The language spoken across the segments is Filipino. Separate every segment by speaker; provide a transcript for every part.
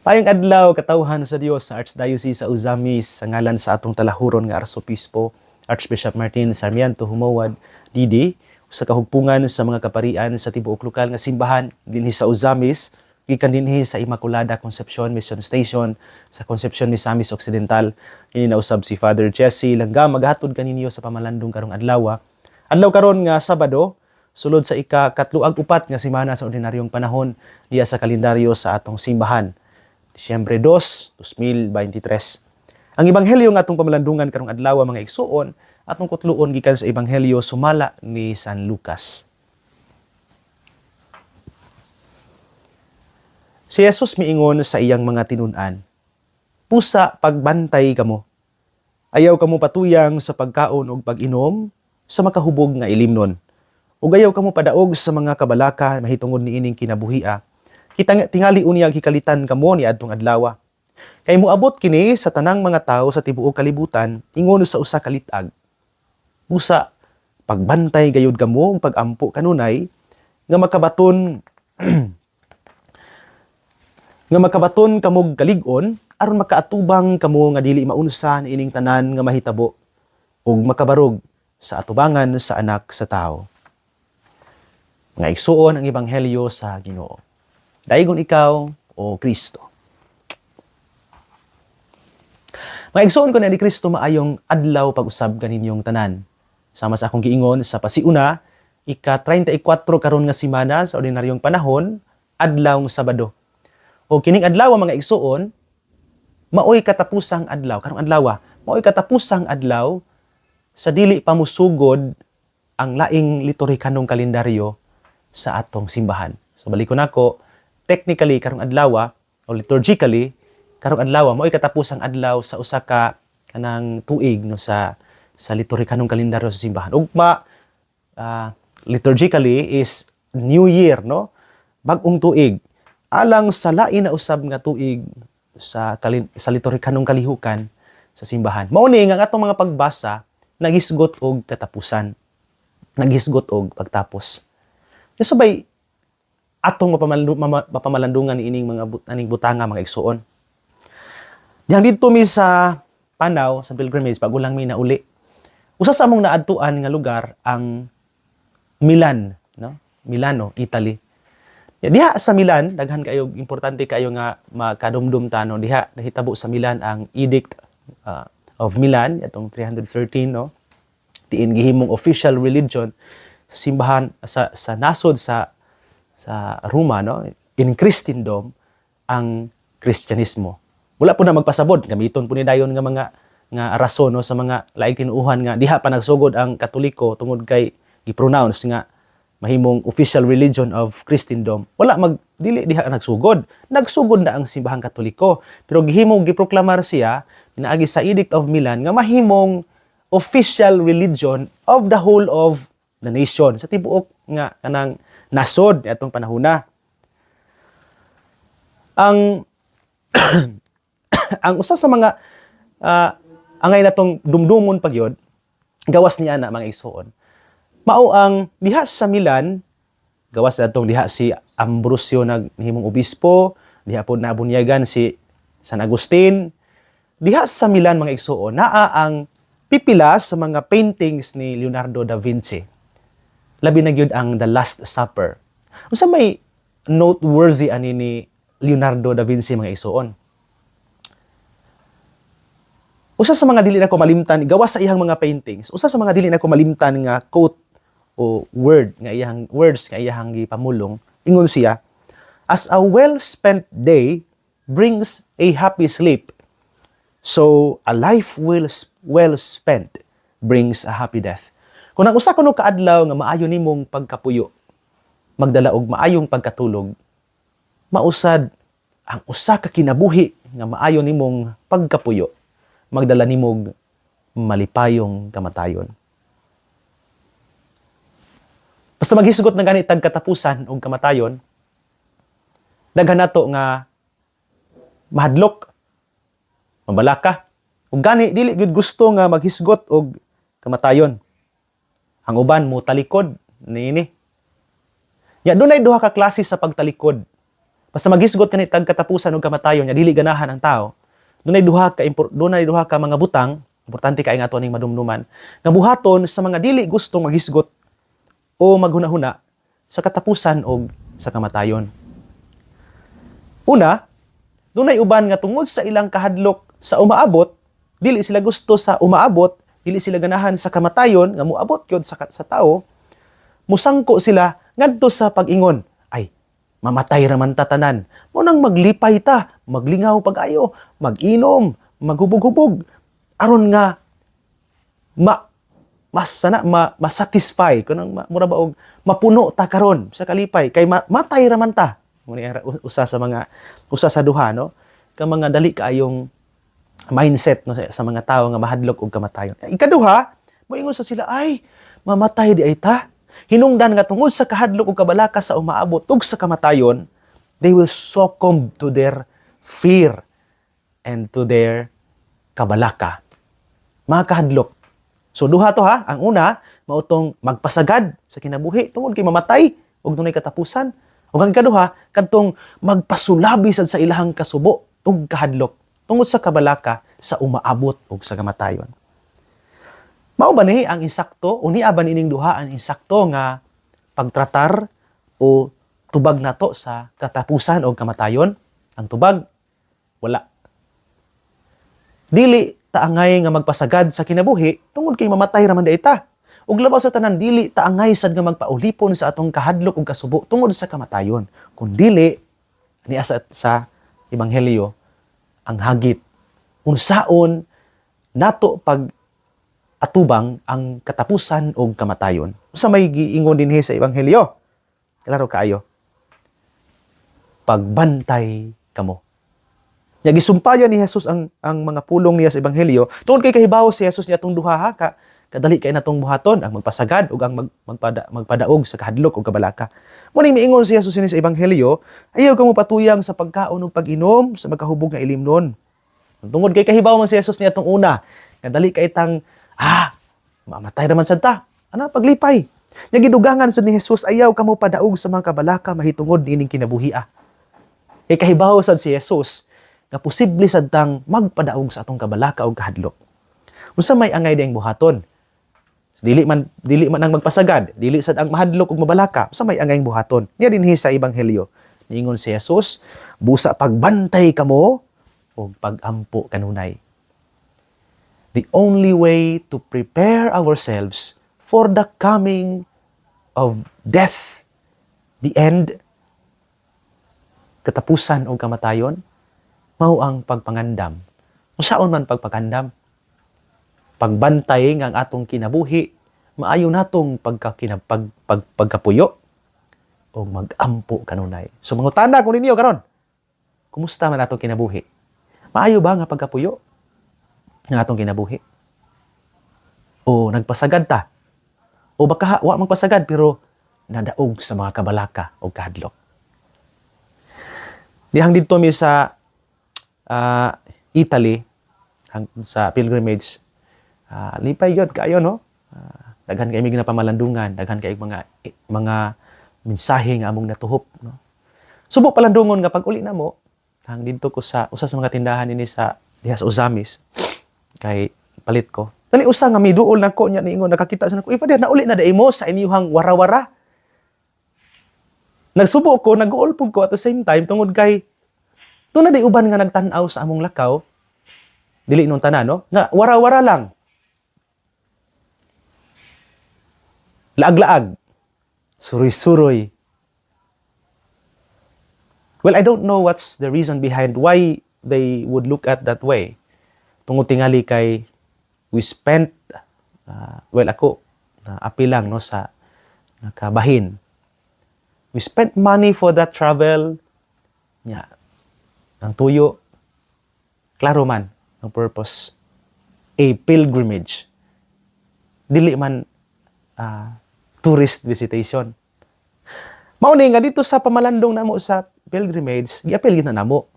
Speaker 1: Payong adlaw katawhan sa Dios sa Archdiocese sa Uzamis sa ngalan sa atong talahuron nga Arsobispo Archbishop Martin Sarmiento Humawad Didi usa ka hugpungan sa mga kaparian sa tibuok lokal nga simbahan dinhi sa Uzamis gikan dinhi sa Immaculada Concepcion Mission Station sa Concepcion Misamis Occidental. Kini nausab si Father Jesse Langga maghatod kaninyo sa pamalandong karong adlaw. Adlaw karon nga Sabado sulod sa ika-4 nga semana sa ordinaryong panahon diya sa kalendaryo sa atong simbahan. Disyembre 2, 2023. Ang ebanghelyo nga atong pamalandungan karong adlaw mga igsuon atong kutluon gikan sa ebanghelyo sumala ni San Lucas. Si Jesus miingon sa iyang mga tinun-an, "Pusa pagbantay kamo. Ayaw kamo patuyang sa pagkaon ug pag-inom sa makahubog nga ilimnon. Ug ayaw kamo padaog sa mga kabalaka mahitungod niining kinabuhia. Tingali unyag hikalitan kamo ni adtong adlaw. Kay moabot kini sa tanang mga tawo sa tibuok kalibutan ingon sa usa ka litag. Busa pagbantay gayud kamo ug pagampo kanunay nga makabaton nga makabaton kamog kalig-on aron makaatubang kamo nga dili maunsa niining tanan nga mahitabo ug makabarog sa atubangan sa anak sa tawo." Mga igsuon ang ebanghelyo sa Ginoo. Daigon ikaw, o Kristo. Mga igsoon ko na ni Kristo maayong adlaw pag-usab kaninyong tanan. Sama sa akong giingon sa pasiuna, ika-34 karon nga semana sa ordinaryong panahon, adlawng Sabado. O kining adlaw mga igsoon, maoy katapusang adlaw, karong adlaw, maoy katapusang adlaw sa dili pa musugod ang laing liturhikanong kalendaryo sa atong simbahan. So balikon nako, technically karong adlaw o liturgically karong adlaw mao'y katapusang adlaw sa usa ka kanang tuig no sa liturhikanong kalendaryo sa simbahan. Ugma liturgically is New Year no, bag-ong tuig alang sa lain na usab nga tuig sa liturhikanong kalihukan sa simbahan. Mao ni nga atong mga pagbasa nagisgot og katapusan, nagisgot og pagtapos. Sabay atong mapamalandungan ining mga aning butanga mga igsuon. Diyan dito mi sa Panaw sa pilgrimage pagulang mi na uli. Usa sa among naadtuan nga lugar ang Milan, no? Milano, Italy. Diha sa Milan daghan kayo importante kayo nga makadumdum ta no diha nahitabo sa Milan ang Edict of Milan atong 313 no. Diin gihimong official religion sa simbahan sa nasod sa Roma no, in Christendom ang Kristyanismo. Wala po na magpasabot, gamiton po ni dayon nga mga rason no, sa mga laing tinuuhan nga diha pa nagsugod ang Katoliko tungod kay gi-pronounce nga mahimong official religion of Christendom. Wala dili diha nagsugod. Nagsugod na ang simbahang Katoliko, pero gihimong giproklamar siya pinaagi sa Edict of Milan nga mahimong official religion of the whole of the nation sa tibuok nga kanang nasod atong panahona. Ang ang usa sa mga angay natong dumdumon pagyod gawas niya na mga igsoon. Mao ang diha sa Milan gawas natong diha si Ambrosio naghimong obispo, diha pod nabunyagan si San Agustin. Diha sa Milan mga igsoon naa ang pipila sa mga paintings ni Leonardo da Vinci. Labi na gyud ang The Last Supper. Unsa may noteworthy ani ni Leonardo da Vinci mga igsoon? Usa sa mga dili na ko malimtan gawas sa iyang mga paintings, usa sa mga dili na ko malimtan nga quote o words nga iyang gipamulong, ingon siya, "As a well-spent day brings a happy sleep, so a life well spent brings a happy death." Kung ang usa kuno ka adlaw nga maayo nimong pagkapuyo, magdala og maayong pagkatulog, mausad ang usa ka kinabuhi nga maayo nimong pagkapuyo, magdala nimog malipayong kamatayon. Basta maghisgot na gani tag katapusan og kamatayon, daghan nato nga mahadlok, mabalaka, ug gani dili gyud gusto nga maghisgot og kamatayon. Ang uban mo talikod niini. Ya dunay duha ka klase sa pagtalikod. Basta magisgot kanit tag katapusan ug kamatayon nya dili ganahan ang tao. Dunay duha ka mga butang, importante kay nga ato ning madumduman, nga buhaton sa mga dili gustong magisgot o maghunahuna sa katapusan o sa kamatayon. Una, dunay uban nga tungod sa ilang kahadlok sa umaabot, dili sila gusto sa umaabot, dili sila ganahan sa kamatayon nga moabot gyud sa tao, musangko sila ngadto sa pag-ingon, ay mamatay ra man ta tanan. Mo nang maglipay ta, maglingaw pag-ayo, mag-inom, maghubog-hubog aron nga masatisfy kunang mura ba og mapuno ta karon sa kalipay kay matay ra man ta. Mo ni usa sa duha no ka mga dali kaayong mindset no sa mga tao nga mahadlok og kamatayon. Ikaduha, moingon sa sila ay mamatay di ay ta. Hinungdan nga tungod sa kahadlok ug kabalaka sa umaabot ug sa kamatayon, they will succumb to their fear and to their kabalaka. Mga kahadlok. So duha to ha. Ang una, mautong magpasagad sa kinabuhi tungod kay mamatay ug dunay katapusan. Ug ang ikaduha, kadtong magpasulabi sad sa ilahang kasubo ug kahadlok tungod sa kabalaka sa umaabot ug sa kamatayon. Mao ba ni ang insakto o niya ba nining duha ang insakto nga pagtratar o tubag nato sa katapusan o kamatayon? Ang tubag, wala. Dili taangay nga magpasagad sa kinabuhi tungod kay mamatay ra man dayta. Ug labaw sa tanan dili taangay sad nga magpaulipon sa atong kahadlok ug kasubo tungod sa kamatayon. Kun dili niya sa ebanghelyo ang hagit unsaon nato pag atubang ang katapusan o kamatayon. Sa may giingon dinhi sa ebanghelyo. Klaro kaayo. Pagbantay kamo. Nya gisumpayan ni Jesus ang mga pulong niya sa ebanghelyo. Tungod kay kahibawo si Jesus niya tong duha ha kadali kay natong buhaton ang magpasagad ug ang magpadaog sa kahadlok ug kabalaka. Muning miingon si Jesus sa ebanghelyo, ayaw kamo patuyang sa pagkaon ug pag-inom sa magkahubog nga ilimnon. Tungod kay kahibawo man si Jesus niya tong una, kadali kay tang mamatay naman sad ta. Ana paglipay. Nya gidugangan sad ni Jesus ayaw kamo padaog sa mga kabalaka mahitungod niining kinabuhia. Kay kahibawo sad si Jesus nga posible sad tang magpadaog sa atong kabalaka o kahadlok. Unsa may angay dayang buhaton? Dili man ang magpasagad, dili sad ang mahadlok ug mabalaka. Unsa may angay buhaton? Niya dinhi sa ebanghelyo. Niingon si Jesus, busa pagbantay kamo o pagampo kanunay. The only way to prepare ourselves for the coming of death, the end, katapusan o kamatayon, mao ang pagpangandam. Unsaon man pagpangandam? Pagbantay nga ang atong kinabuhi, maayo natong pagkapuyo o magampo kanunay. So mangutana ko ninyo karon. Kumusta man atong kinabuhi? Maayo ba nga pagkapuyo ng atong kinabuhi? O nagpasagad ta? O baka wa magpasagad pero nadaog sa mga kabalaka o kahadlok? Dihang dito mi sa Italy, sa pilgrimage, lipay yun kayo, no? Daghan kay mig na pamalandungan, daghan kay mga mensahe nga among natuhop, no? Subo palandungon nga pag uli na mo, hang dito ko sa usa sa mga tindahan ini sa diha sa Uzamis, kay palit ko. Dali usa nga miduol nako nya niingon nakakita sa nako, ipa diha nauli na dai mo sa inyong warawara. Nagsubo ko, nag-uol pug ko at the same time tungod kay doon na di uban nga nagtan-aw sa among lakaw, dili nung tanan, no? Nga wara-wara lang. Laag-laag. Suroy-suroy. Well, I don't know what's the reason behind why they would look at that way. Tungod tingali kay we spent, ako, apil lang, no, sa nakabahin. We spent money for that travel. Yeah. Ang tuyo, klaro man ang purpose. A pilgrimage. Dili man tourist visitation. Mauni nga dito sa pamalandong namo sa pilgrimage, giapil gid na namo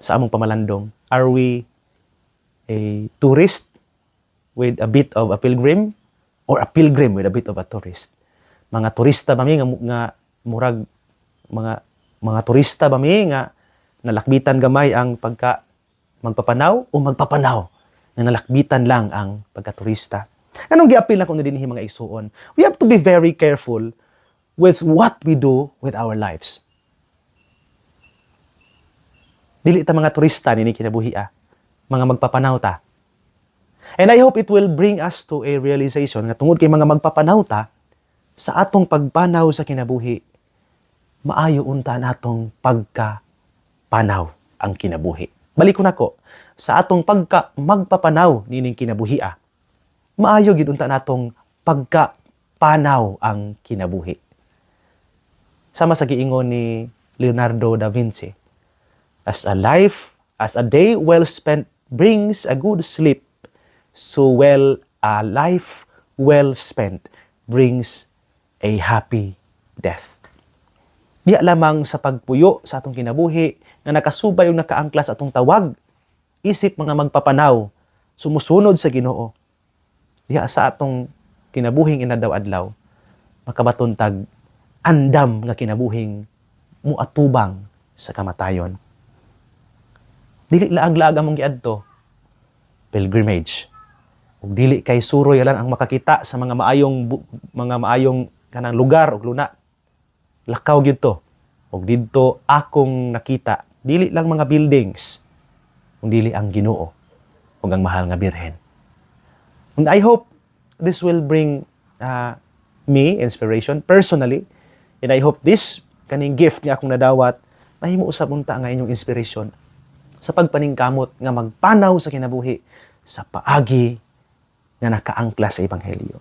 Speaker 1: sa among pamalandong. Are we a tourist with a bit of a pilgrim or a pilgrim with a bit of a tourist? Mga turista ba nga murag mga mga turista ba mi nga nalakbitan gamay ang pagka magpapanaw o magpapanaw nga nalakbitan lang ang pagka-turista. Anong giapil na kung dinhi mga igsuon? We have to be very careful with what we do with our lives. Dili ta mga turista nini kinabuhi mga magpapanaw ta. And I hope it will bring us to a realization nga tungod kay mga magpapanaw ta sa atong pagpanaw sa kinabuhi, maayo unta natong pagka-panaw ang kinabuhi. Balik ko nako, sa atong magpapanaw nining kinabuhi, maayo gid unta natong pagka-panaw ang kinabuhi. Sama sa giingon ni Leonardo da Vinci, as a day well spent brings a good sleep, so a life well spent brings a happy death. Diya lamang sa pagpuyo sa atong kinabuhi na nakasubay yung nakaangklas atong tawag, isip mga magpapanaw, sumusunod sa Ginoo. Diya sa atong kinabuhing inadlaw-adlaw, makabatuntag andam nga kinabuhing muatubang sa kamatayon. Dili laag-laag among giadto, pilgrimage. Ug dili kay suroy lang ang makakita sa mga maayong kanang lugar ug luna. Lakaw gyud to. Ug didto akong nakita, dili lang mga buildings, kung dili ang Ginoo ug ang mahal nga Birhen. And I hope this will bring me inspiration personally, and I hope this kaning gift nga akong nadawat mahimo usab unta nga inyong inspiration sa pagpaningkamot nga magpanaw sa kinabuhi sa paagi nga nakaangkla sa ebanghelyo.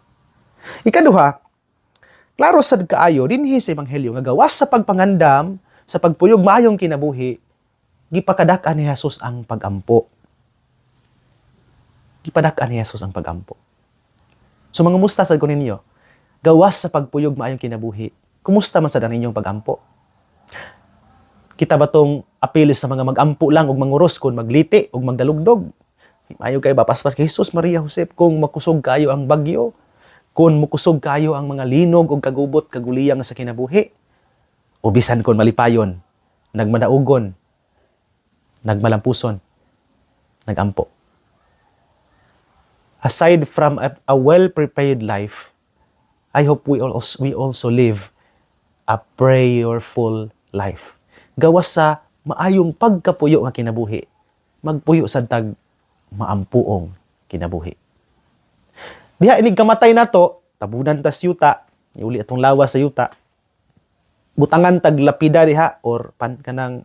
Speaker 1: Ikaduha, klaro sad kaayo dinhi sa ebanghelyo nga gawas sa pagpangandam sa pagpuyog maayong kinabuhi, gipakadak-an ni Jesus ang pagampo. Gipadak-an ni Jesus ang pagampo. So mga musta sad ko ninyo, gawas sa pagpuyog maayong kinabuhi, kumusta man sad ang inyong pagampo? Kita ba tong apil sa mga magampo lang ug manguros kung magliti ug magdalugdog? Maayo kay bapaspas kay Jesus, Maria, Josep, kung makusog kayo ang bagyo, kung mukusog kayo ang mga linog ug kagubot kaguliyang sa kinabuhi, o bisan kon malipayon, nagmadaugon, nagmalampuson, nagampo. Aside from a well-prepared life, I hope we also live a prayerful life. Gawas sa maayong pagkapuyo nga kinabuhi, magpuyo sa tag maampuong kinabuhi. Diha inig kamatay nato, tabunan tas yuta, iuli atong lawas sa yuta, butangan tag lapida diha or kanang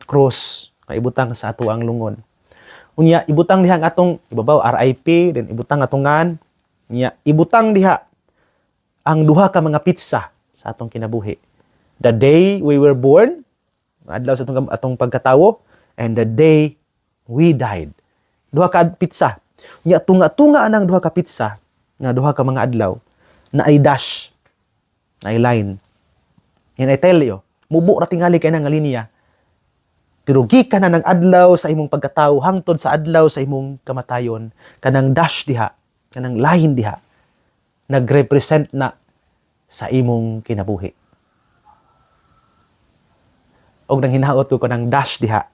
Speaker 1: cross nga ibutang sa ato ang lungon. Unya ibutang diha ang atong ibabaw RIP, then ibutang atongan, nya ibutang diha ang duha ka mga pitsa sa atong kinabuhi. The day we were born, adlaw sa atong pagkatawo, and the day we died. Duha ka pitsa. Nya tunga-tunga anang duha ka pitsa, nga duha ka mga adlaw, na ay dash, na ay line. And I tell you, mubo ra tingali kay nga linya. Pero gikan na ng adlaw sa imong pagkatawo hangtod sa adlaw sa imong kamatayon, kanang dash diha, kanang line diha, nagrepresent na sa imong kinabuhi. Og nang hinaot ko kanang dash diha,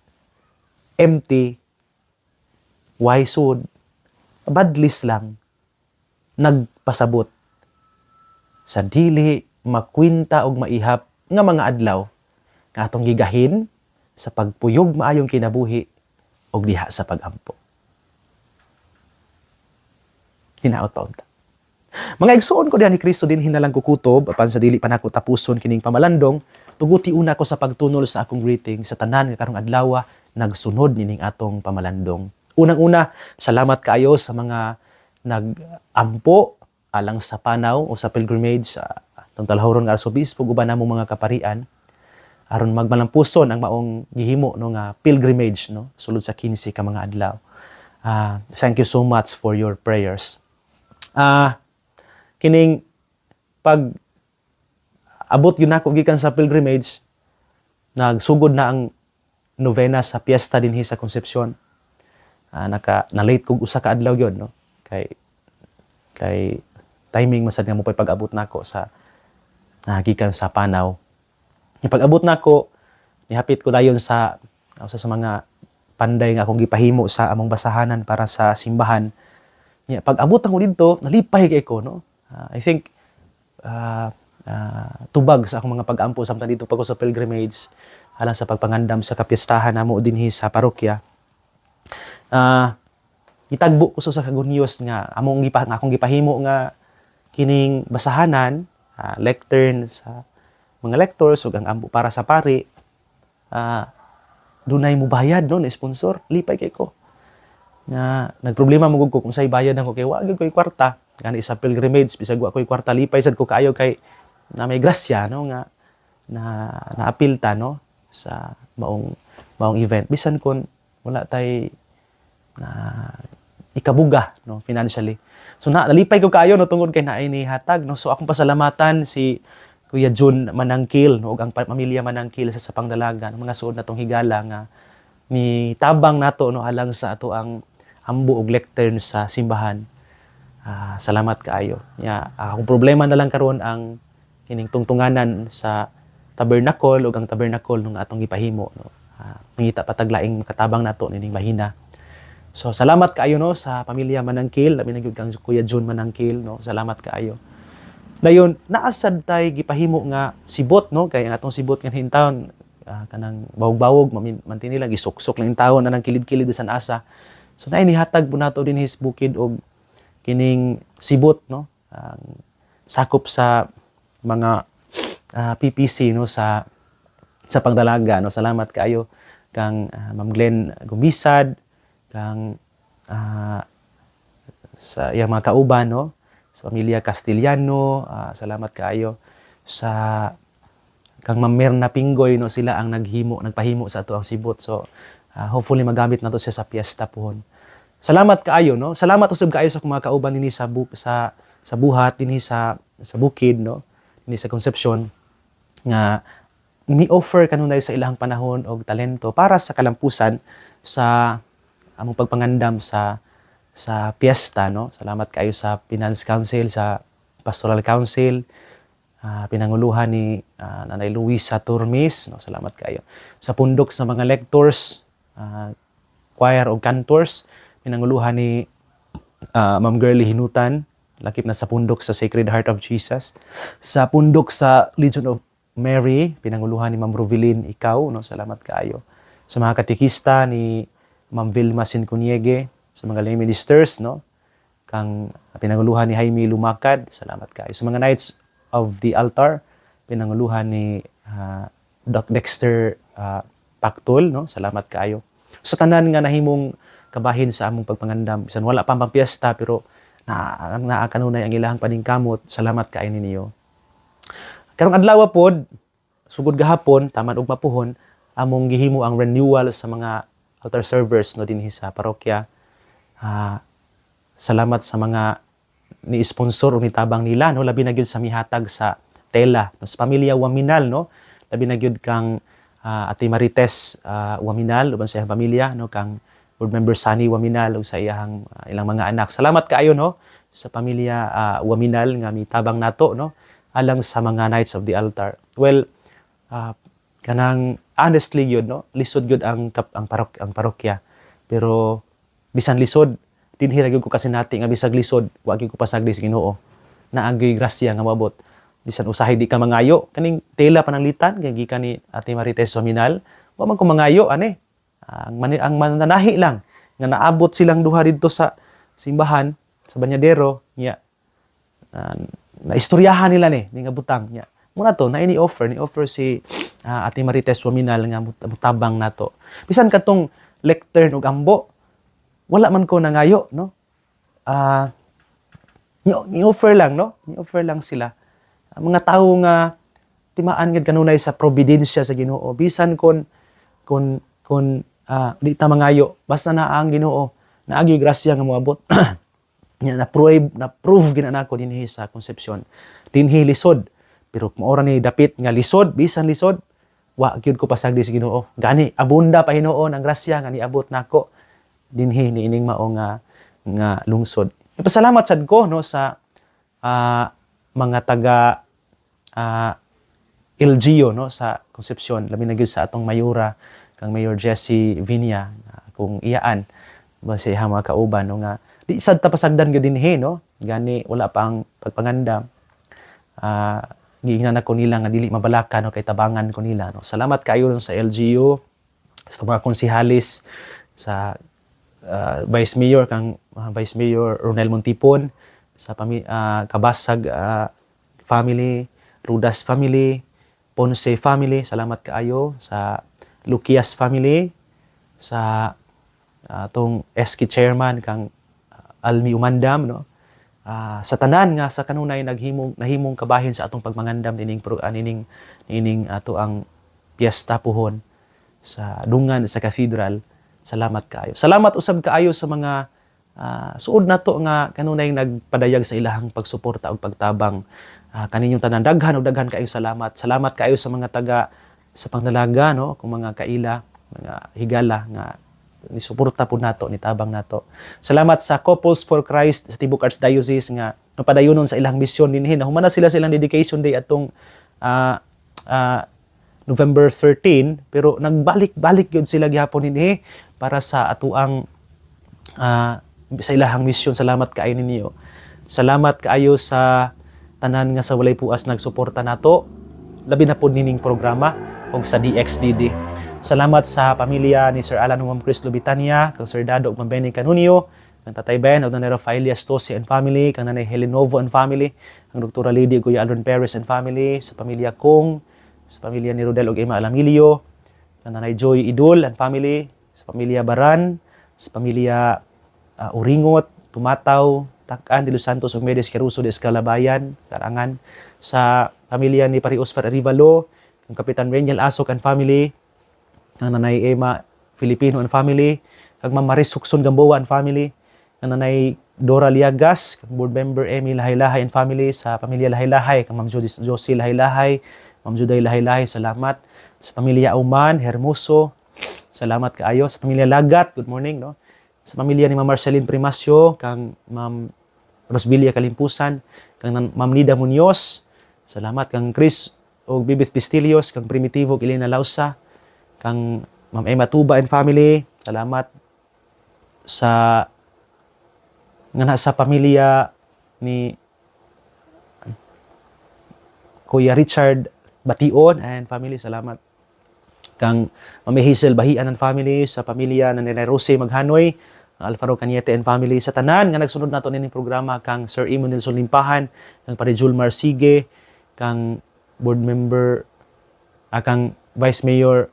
Speaker 1: empty, why sud, badlis lang, nagpasabot sa dili makwinta og maihap nga mga adlaw nga atong gigahin sa pagpuyog maayong kinabuhi og diha sa pagampo. Hinaot pa unta. Mga igsuon ko diha ni Kristo din hinalang kukutob apan sa dili pa nako tapuson kining pamalandong, tuguti una ko sa pagtunol sa akong greeting sa tanan nga karong adlaw nagsunod nining atong pamalandong. Unang-una, salamat kaayo sa mga nag-ampo alang sa panaw o sa pilgrimage sa itong talahawron nga arsobispo guban namong mga kaparian aron magmalampuson ang maong gihimo no nga pilgrimage no sulod sa 15 ka mga adlaw. Thank you so much for your prayers. Kining pag abot yun ako gikan sa pilgrimage, nagsugod na ang novena sa piyesta dinhi sa Concepcion. Na-late kog usa ka adlaw yun, no? Kay timing masad nga mo pag-abot nako sa gikan sa panaw. Pag-abot nako, nihapit ko dayon sa usa sa mga panday nga akong gipahimo sa among basahanan para sa simbahan. Pag-abot ako dito, nalipay kay ko, no? I think tubag sa akong mga pag-ampo samtang dito pa ko sa pilgrimage alang sa pagpangandam sa kapistahan namo dinhi sa parokya. Gitagbo ko sa kagunios nga akong gipahimo nga kining basahanan, lectern sa mga lectors ug ang ampo para sa pari. Dunay mo bayad no na sponsor, lipay kay ko. Nga nagproblema mo ko kung say bayad ako kay wa gyud ko'y kwarta. Gani sa pilgrimage bisag wa ko'y kwarta, lipay sad ko kaayo kay na may grasya no nga naapilta no sa maong event bisan kun wala tay ikabuga no financially. So nalipay ko kaayo no tungod kay naay ni hatag no. So akong pasalamatan si Kuya Jun Manangkil no ug ang pamilya Manangkil sa Pangdalaga no, mga suod natong higala nga ni tabang nato no alang sa ato ang ambo ug lectern sa simbahan. Salamat kaayo. Akong problema na lang karon ang kining tungtunganan sa tabernacle ug ang tabernacle nung atong gipahimo no. Mangita pataglaing makatabang nato nining mahina. So salamat kaayo no sa pamilya Manangkil, labi na gyud kang Kuya Jun Manangkil no. Salamat kaayo. Dayon naasad tay gipahimo nga sibot no kay ang atong sibot nga hintawon kanang bawog-bawog mantini lang gisuksok lang tawon na nang kilid-kilid bisan asa. So naay nihatag po nato din his bukid og kining sibot no sakop sa mga PPC no sa Pangdalaga no. Salamat kaayo kang Ma'am Glenn Gumisad kang sa iyang mga kauban no sa pamilya Castellano. Salamat kaayo sa kang Ma'am Mirna Pinggoy no, sila ang nagpahimo sa ato ang sibot. So hopefully magamit nato siya sa piyesta pohon. Salamat kaayo no. Salamat usab kaayo sa mga kauban dinhi sa buhat dinhi sa bukid no, dinhi sa Concepcion nga ni-offer kanunay sa ilang panahon og talento para sa kalampusan sa among pagpangandam sa piyesta no. Salamat kaayo sa Finance Council, sa Pastoral Council, pinanguluhan ni Nanay Luisa Turmis no. Salamat kaayo sa pundok sa mga lectors, choir o cantors, pinanguluhan ni Ma'am Girlie Hinutan, lakip na sa pundok sa Sacred Heart of Jesus, sa pundok sa Legion of Mary, pinanguluhan ni Ma'am Rovelyn Ikaw no. Salamat kaayo sa mga katekista ni Ma'am Vilma Sinconiege, sa mga lay ministers no kang pinanguluhan ni Jaime Lumakad. Salamat kaayo sa mga Knights of the Altar, pinanguluhan ni Doc Dexter Pactol no. Salamat kaayo sa tanan nga nahimong kabahin sa among pagpangandam bisan wala pa piyesta pero kanunay ang ilahang paningkamot. Salamat kaayo ninyo. Karong adlaw pod sugod gahapon taman og mapuhon among gihimo ang renewal sa mga altar servers no dinhi sa parokya. Salamat sa mga ni-sponsor o nitabang nila no, labi na gyud sa mihatag sa tela no, sa pamilya Waminal no, labi na gyud kang Ate Marites Waminal uban sa iyang pamilya no, kang board member Sunny Waminal ug sa iyang ilang mga anak. Salamat kaayo no sa pamilya Waminal nga mitabang nato no alang sa mga Knights of the Altar. Well, kanang honestly gyud no, lisod gyud ang parokya. Pero bisan lisod dinhi ra gyud ko kasi nati nga bisag lisod wa gyud ko pasagdi sa Ginoo. Naagyoy grasya nga mabot. Bisan usahay di ka mangayo kaning tela pananglitan kay gikan ni Ate Marites Waminal, wa man ko mangayo ani. Ang mananahi lang nga naabot silang duha didto sa simbahan sa Banyadero nya naistoryahan nila ni nga butang nya. Muna to na ni-offer si Ate Marites Waminal nga mutabang nato. Bisan katong lectern ug ambo wala man ko nangayo no. Ni-offer lang no. Ni-offer lang sila. Mga tawo nga timaan gid kanunay sa providensya sa Ginoo bisan kon di ta mangayo basta na ang Ginoo naagyoy grasya nga moabot. Nya na-prove ginanako dinhi sa Concepcion. Dinhi lisod pero maora ni dapit nga lisod bisan lisod wa gyud ko pasagdi sa Ginoo. Gani abunda pa Hinuon ang grasya nga niabot nako dinhi niining mao nga lungsod. Ipasalamat sad ko no sa mga taga LGU no sa Concepcion, labi na gyud sa atong mayura kang Mayor Jessie Viña, kung iyaan ba siya mga kauban no nga di sad ta pasagdan gyud dinhi no, gani wala pa ang pagpangandam. Giingnan ako nila nga dili mabalaka no kay tabangan ko nila no. Salamat kayo sa LGU, sa mga konsehalis, sa Vice Mayor kang Vice Mayor Ronel Montipon, sa Kabasag family, Rudas family, Ponce family, salamat kaayo sa Luquias family, sa atong SK chairman kang Almi Umandam no. Sa tanan nga sa kanunay nahimong kabahin sa atong pagmangandam nining ato ang piyesta puhon sa dungan sa cathedral. Salamat kaayo. Salamat usab kaayo sa mga suod nato nga kanunay nagpadayag sa ilahang pagsuporta ug pagtabang. Kaninyong tanan daghan ug daghan kaayo salamat. Salamat kaayo sa mga taga sa pangdalaga no, kung mga kaila, mga higala nga ni suporta po nato, ni tabang nato. Salamat sa Couples for Christ sa Tibok Archdiocese nga napadayonon sa ilang misyon dinhi. Humana sila silang dedication day atong November 13, pero nagbalik-balik yun sila gihapon dinhi para sa atuang sa ilahang misyon. Salamat kaayo ninyo. Salamat kaayo sa tanan nga sa walay puas nagsuporta nato, labi na po nining programa o sa DXDD. Salamat sa pamilya ni Sir Alan Ma'am Chris Lubitania, kang Sir Dado ug Ma'am Benny Canunio, kang Tatay Ben ug Nanay Rafaelia Stosi and family, kang Nanay Helenovo and family, kang Dr. Lady Kuya Aldrin Perez and family, sa pamilya Kong, sa pamilya ni Rodel ug Emma Alamilio, kang Nanay Joy Idol and family, sa pamilya Baran, sa pamilya Uringot, Tumataw, Takan de Los Santos ug Medes Caruso de Escalabayan, Karangan, sa pamilya ni Pari Oscar Arivalo, kang Kapitan Reniel Asok and family, kang Nanay Emma Filipino and family, kang Ma'am Maris Sukson Gamboa and family, kang Nanay Dora Liagas, kang Board Member Emmy Lahay-Lahay and family, sa pamilya Lahay-Lahay, kang Ma'am Josie Lahay-Lahay, Ma'am Juday Lahay-Lahay, salamat. Sa pamilya Auman, Hermoso, salamat kaayo. Sa pamilya Lagat, good morning no. Sa pamilya ni Ma'am Marceline Primasio, kang Ma'am Rosbilia Kalimpusan, kang Ma'am Nida Munoz, salamat. Kang Chris o Bibith Pistilios, kang Primitivo Elena Lausa, kang Ma'am Emma Tuba and family, salamat. Sa sa pamilya ni Kuya Richard Bation and family, salamat. Kang Ma'am Hazel Bahian and family, sa pamilya ng Nanay Rose Maghanoy, Alfaro Cañete and family, sa tanan nga nagsunod nato nining programa, kang Sir Imo Nelson Limpahan, kang Pare Julmar Sige, kang board member, kang Vice Mayor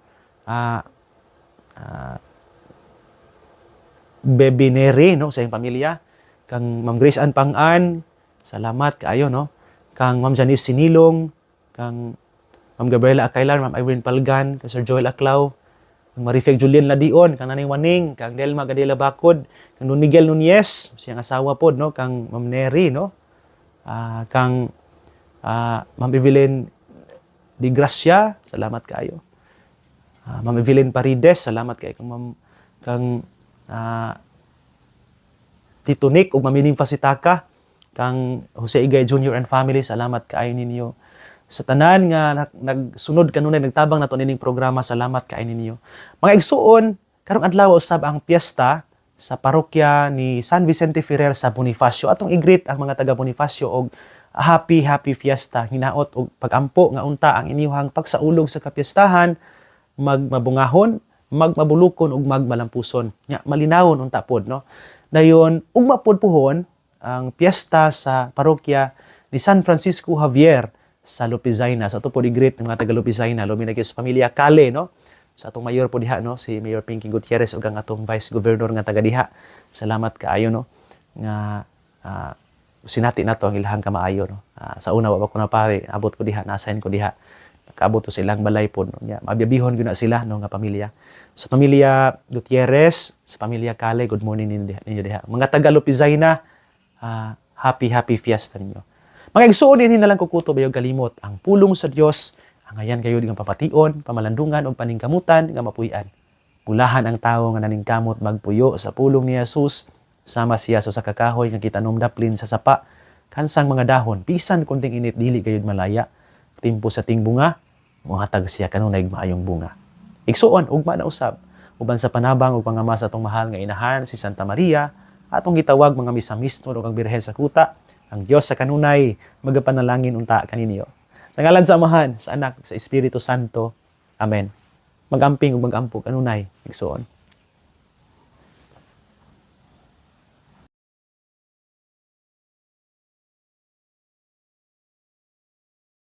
Speaker 1: Bebe Nere no, sa iyong pamilya, kang Ma'am Grace Ann Pang-an, salamat kaayo no, kang Ma'am Janice Sinilong, kang Ma'am Gabriela Akailar, Ma'am Irene Palgan, kang Sir Joel Aclao, kang Marifeg Julian Ladion, kang Nanay Waning, kang Delma Gadela Bakod, kang Don Miguel Nunez, siyang asawa pod no, kang Ma'am Neri no, kang Ma'am Evelyn Di Gracia, salamat kaayo. Ma'am Evelyn Parides, salamat kay kang Tito Nick ug Ma'am Mining Fasitaka, kang Jose Igay Jr. and family, salamat kaayo ninyo. Sa tanan nga nagsunod kanunay nagtabang nato nining programa, salamat kaayo ninyo. Mga igsuon, karong adlaw usab ang piyesta sa parokya ni San Vicente Ferrer sa Bonifacio. Atong i-greet ang mga taga Bonifacio og happy fiesta, hinaot og pagampo nga unta ang inyong pagsaulog sa kapiestahan, magmabungahon, magmabulukon ug magmalampuson. Nya malinawon unta pod no. Dayon ugma pod puhon ang piyesta sa parokya ni San Francisco Javier sa Lupizaina. So ato po i-greet ng mga taga Lupizaina, lumi na sa pamilya Kale no. Sa atong mayor po diha no, si Mayor Pinky Gutierrez ug ang atong Vice Governor nga taga diha. Salamat kaayo no nga sinati nato ang ilahang kamaayo no. Sa una wa ko na pare, abot ko diha, na-assign ko diha. Nakaabot to sa ilang balay po no. Mabiyabihon gyud na sila no nga pamilya. Sa pamilya Gutierrez, sa pamilya Kale, good morning ninyo diha. Mga taga Lupizaina, happy fiesta ninyo. Mga igsuon dinhi na lang kukuto bayo galimot ang pulong sa Dios, ang ayan kayo nga papation, pamalandungan ug paningkamutan nga mapuy-an. Gulahan ang tawo nga naningkamot magpuyo sa pulong ni Jesus, sama siya sa kakahoy nga kitanom daplin sa sapa, kansang mga dahon, pisan kunting init dili gayud malaya. Timpo sa ting bunga, muhatag siya kanunay maayong bunga. Igsuon ugma na usab uban sa panabang ug pangama sa atong mahal nga inahan si Santa Maria, atong gitawag mga misamisno ug ang Birhen sa kuta, ang Dios sa kanunay magapanalangin unta kaninyo. Sa ngalan sa Amahan, sa Anak, sa Espiritu Santo. Amen. Magamping ug magampog kanunay igsuon.